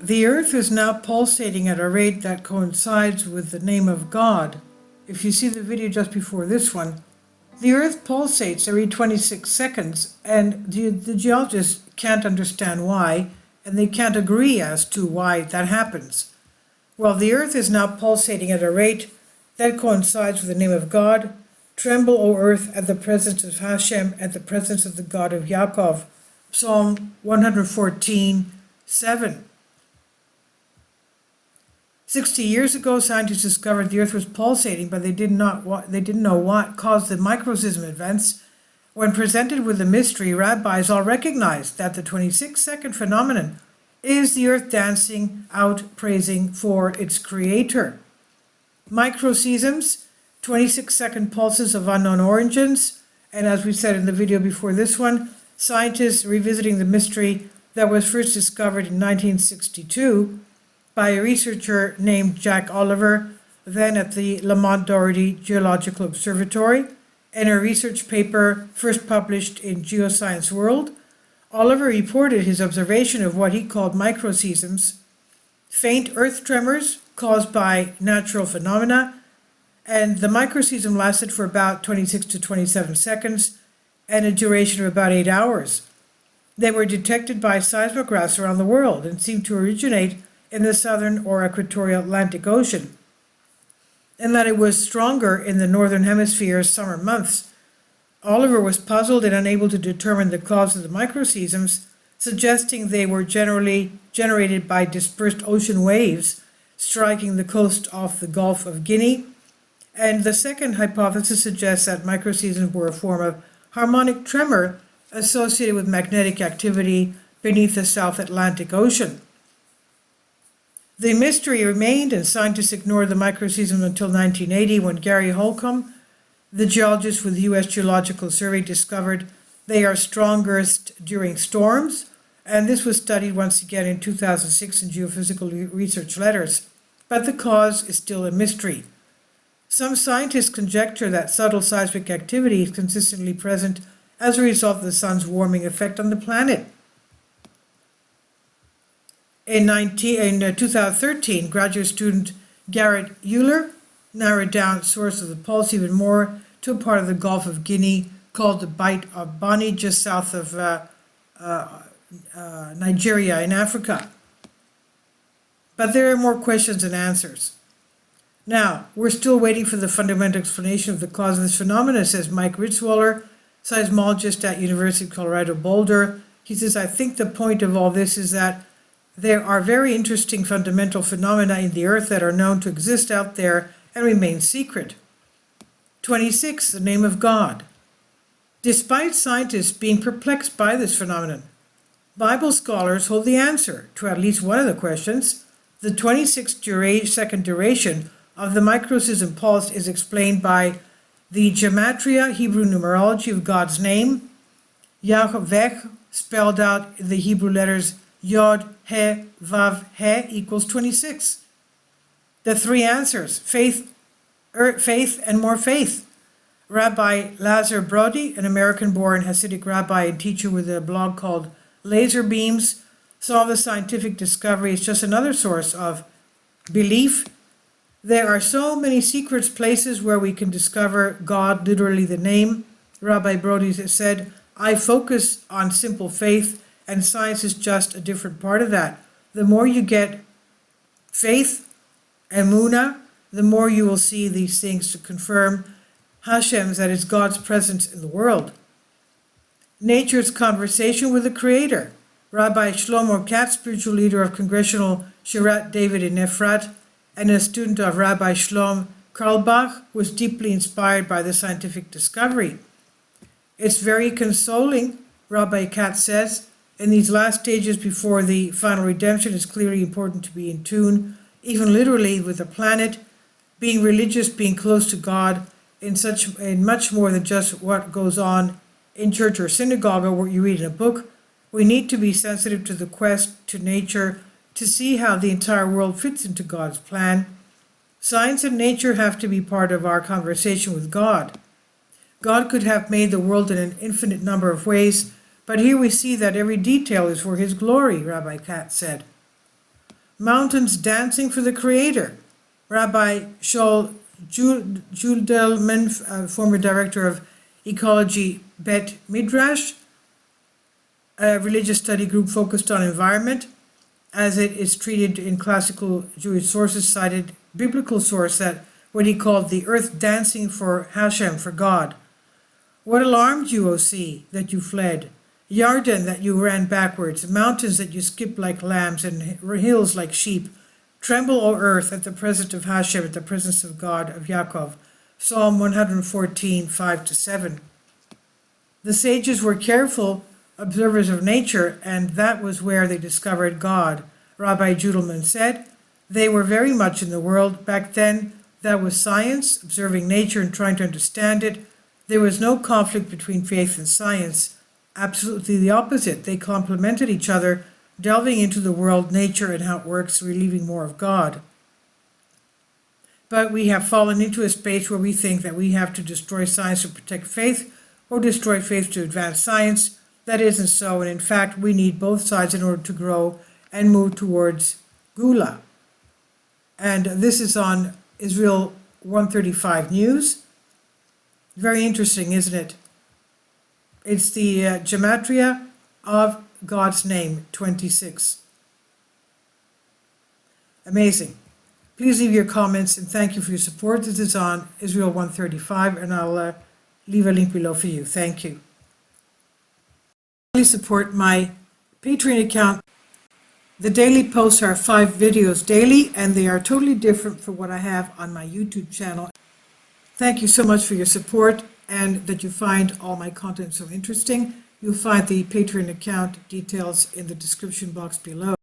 The earth is now pulsating at a rate that coincides with the name of God. If you see the video just before this one, the earth pulsates every 26 seconds, and the geologists can't understand why, and they can't agree as to why that happens. Well, the earth is now pulsating at a rate that coincides with the name of God. Tremble, O earth, at the presence of Hashem, at the presence of the God of Yaakov. Psalm 114:7. 60 years ago, scientists discovered the earth was pulsating, but they didn't know what caused the microsystem events. When presented with the mystery, rabbis all recognized that the 26-second phenomenon is the earth dancing out, praising for its creator. Microseisms, 26-second pulses of unknown origins, and as we said in the video before this one, scientists revisiting the mystery that was first discovered in 1962 by a researcher named Jack Oliver, then at the Lamont Doherty Geological Observatory, in a research paper first published in Geoscience World. Oliver reported his observation of what he called microseisms, faint earth tremors caused by natural phenomena, and the microseism lasted for about 26 to 27 seconds and a duration of about 8 hours. They were detected by seismographs around the world and seemed to originate in the southern or equatorial Atlantic Ocean, and that it was stronger in the northern hemisphere's summer months. Oliver was puzzled and unable to determine the cause of the microseisms, suggesting they were generally generated by dispersed ocean waves striking the coast off the Gulf of Guinea. And the second hypothesis suggests that microseisms were a form of harmonic tremor associated with magnetic activity beneath the South Atlantic Ocean. The mystery remained, and scientists ignored the microseism until 1980, when Gary Holcomb, the geologist with the U.S. Geological Survey, discovered they are strongest during storms, and this was studied once again in 2006 in Geophysical Research Letters. But the cause is still a mystery. Some scientists conjecture that subtle seismic activity is consistently present as a result of the sun's warming effect on the planet. In 2013, graduate student Garrett Euler narrowed down source of the pulse even more to a part of the Gulf of Guinea called the Bight of Bonny, just south of Nigeria in Africa. But there are more questions than answers. Now, we're still waiting for the fundamental explanation of the cause of this phenomenon, says Mike Ritzwaller, seismologist at University of Colorado Boulder. He says, I think the point of all this is that there are very interesting fundamental phenomena in the earth that are known to exist out there and remain secret. 26, the name of God. Despite scientists being perplexed by this phenomenon, Bible scholars hold the answer to at least one of the questions. The 26-second duration of the microseism pulse is explained by the gematria, Hebrew numerology of God's name, Yahweh, spelled out in the Hebrew letters Yod, He, Vav, He equals 26. The three answers, faith, and more faith. Rabbi Lazar Brody, an American-born Hasidic rabbi and teacher with a blog called Laser Beams, saw the scientific discovery as just another source of belief. There are so many secret places where we can discover God, literally the name. Rabbi Brody said, I focus on simple faith, and science is just a different part of that. The more you get faith, emunah, the more you will see these things to confirm Hashem's, that is God's presence in the world. Nature's conversation with the Creator. Rabbi Shlomo Katz, spiritual leader of Congressional Shirat David in Efrat, and a student of Rabbi Shlom Karlbach, was deeply inspired by the scientific discovery. It's very consoling, Rabbi Katz says. In these last stages before the final redemption, it's clearly important to be in tune, even literally, with the planet, being religious, being close to God, in much more than just what goes on in church or synagogue or what you read in a book. We need to be sensitive to the quest to nature to see how the entire world fits into God's plan. Science and nature have to be part of our conversation with God. God could have made the world in an infinite number of ways, but here we see that every detail is for His glory, Rabbi Katz said. Mountains Dancing for the Creator. Rabbi Shaul Judelman, former director of Ecology Bet Midrash, a religious study group focused on environment, as it is treated in classical Jewish sources, cited biblical source that what he called the earth dancing for Hashem, for God. What alarmed you, O sea, that you fled? Yarden, that you ran backwards, mountains that you skipped like lambs, and hills like sheep. Tremble, O earth, at the presence of Hashem, at the presence of God of Yaakov. Psalm 114, 5-7. The sages were careful observers of nature, and that was where they discovered God. Rabbi Judelman said, they were very much in the world. Back then, that was science, observing nature and trying to understand it. There was no conflict between faith and science. Absolutely the opposite. They complemented each other, delving into the world, nature, and how it works, relieving more of God. But we have fallen into a space where we think that we have to destroy science to protect faith, or destroy faith to advance science. That isn't so, and in fact, we need both sides in order to grow and move towards Gula. And this is on Israel 135 News. Very interesting, isn't it? It's the gematria of God's name, 26. Amazing. Please leave your comments, and thank you for your support. This is on Israel 135, and I'll leave a link below for you. Thank you. Please support my Patreon account. The daily posts are 5 videos daily, and they are totally different from what I have on my YouTube channel. Thank you so much for your support, and that you find all my content so interesting. You'll find the Patreon account details in the description box below.